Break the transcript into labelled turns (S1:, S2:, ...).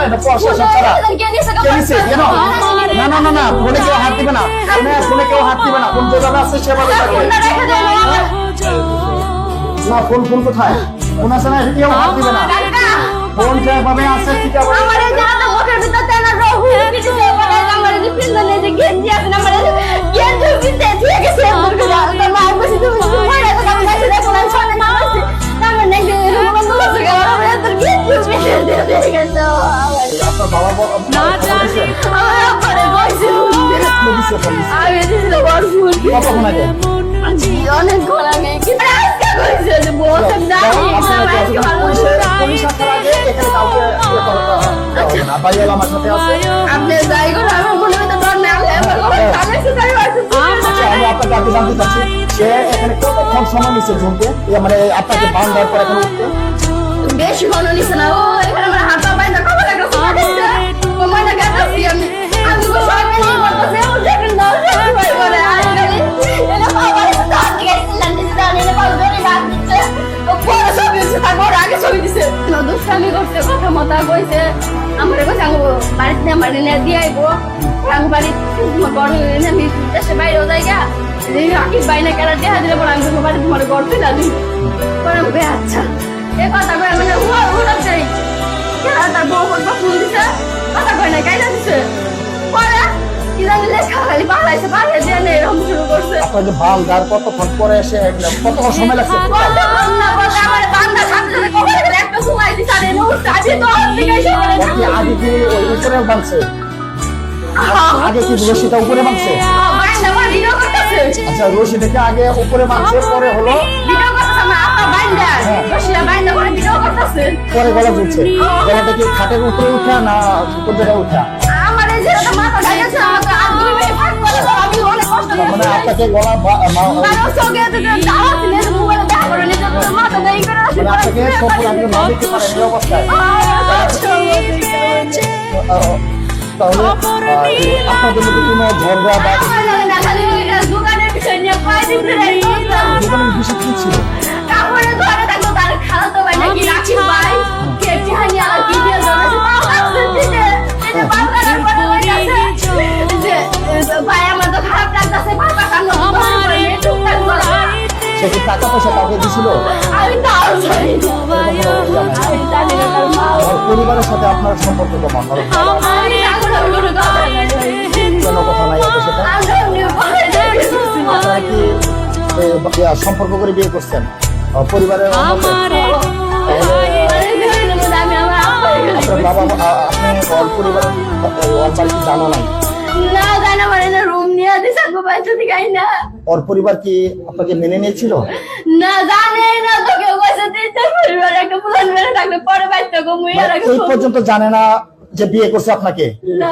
S1: এটা প্রশাসন ছাড়া কেন? না ফোনে কেউ হাত দিবে না, ফোনে কেউ হাত দিবে না, ফোন যেভাবে আছে সেভাবে থাকবে। না ফোন কোথায়? ফোন আছে না, কেউ হাত দিবে না, ফোন যেভাবে আছে ঠিক আছে। আপনার বাবা কতক্ষণ আগে?
S2: অনেকক্ষণ আগে আপনি যাই করে আমার মনে হয়
S1: আমি আপনাকে আগে জানতে চাচ্ছি, সে এখানে কতক্ষণ সময় নিচ্ছে ঝুমকে, মানে আপনাকে বান দেওয়ার পর এখানে উঠতে?
S2: বেশি ঘন নিচ্ছে না, ও এখানে আমার হাত পা বাইন্দা কবে একটা সময় দিচ্ছে, সময়টা কাটাচ্ছি আমি তো সবাই মিলে করতেছে, ও দেখেন না সবাই করে আরে গেলি এটা বাবার সাথে হাত গেছিলাম দিছে জানি না বাবা ধরে রাখ দিচ্ছে, ও পরে ছবি দিচ্ছে, তারপর আগে ছবি দিচ্ছে, দুষ্টামি করতে কথা মতা কইছে, আমার কইছে আমি বাড়িতে আমার নিয়ে দিয়ে আইবো, আমি বাড়িতে বড় হয়ে আমি দেশে বাইরেও যাই গা, আকিব বাইনা কেনা দেখা দিলে পরে আমি তোমার বাড়ি তোমার ঘর তুলে দিই, পরে আমি আচ্ছা এই কথা কয়ে মানে উড়া চাই কেনা তার বউ ফোন দিছে, কথা কয় না কাইলা দিছে, পরে কি জানি লেখা খালি পালাইছে, পালিয়ে দিয়ে নেই এরকম শুরু করছে।
S1: আপনার যে বাল দেওয়ার কতক্ষণ পরে এসে কতক্ষণ সময় লাগছে?
S2: আমার বান্দা সাথে সাথে কবে গেলে একটা সময় দিছে, আর এনে উঠছে আজকে তো দিকে সরে
S1: আগে কি ওই উপরে বানছে? আগে কি রশিটা উপরে বানছে?
S2: বাইন্দা আমার ভিডিও করতেছে।
S1: আচ্ছা রশি থেকে আগে উপরে বানছে, পরে হলো
S2: ভিডিও করতেছে আমার আপা বাইন্দা রশিটা বাইন্দা করে ভিডিও করতেছে,
S1: পরে গলা ঝুলছে। গলাটা কি খাটের উপরে উঠা না কোন জায়গায় উঠা?
S2: আমার এই যে মাথা ঢাইছে, আমাকে আর দুই মিনিট ফাঁক করে দাও, আমি অনেক কষ্ট
S1: মানে আপনাকে গলা
S2: আমার চোখে তো দাও ছিল মোবাইলে দেখা করে নিতে মাথা দেই করে আছে,
S1: মানে আপনাকে সব আপনি না দেখতে পারেন এই অবস্থায়। তাহলে আপনাদের মধ্যে কোনো ঝগড়া বা
S2: দোকানের বিষয় নিয়ে কয়দিন ধরে
S1: দোকানের বিষয় কি ছিল?
S2: কাপড়ে ধরে থাকলো তার খালাতো ভাই নাকি রাখি ভাই কেটি হানি আর কি দিয়ে জড়াছে ভাই আমার তো খারাপ লাগতেছে, বাবা কান্না
S1: সে কি টাকা পয়সা কাউকে দিছিল?
S2: আমি তাও জানি না, আমি জানি না তার মা
S1: পরিবারের সাথে আপনার সম্পর্ক কেমন? কেন কথা নাই ওদের সাথে? আপনারা কি সম্পর্ক করে বিয়ে করছেন পরিবারের মধ্যে? আপনার বাবা আপনি ওর পরিবারের ওর বাড়ি জানো নাই?
S2: না জানা মানে না রুম নিয়ে দিছে গোবাইতে দিগাই না।
S1: ওর পরিবার কি আপনাকে মেনে নিয়েছিল?
S2: না জানে না তো কেউ কইছে দিতে পরিবার একটা পুরান মেরে থাকলে পরে বাইতে গো মুইয়া রাখো।
S1: এই পর্যন্ত জানে না যে বিয়ে করছে আপনাকে?
S2: না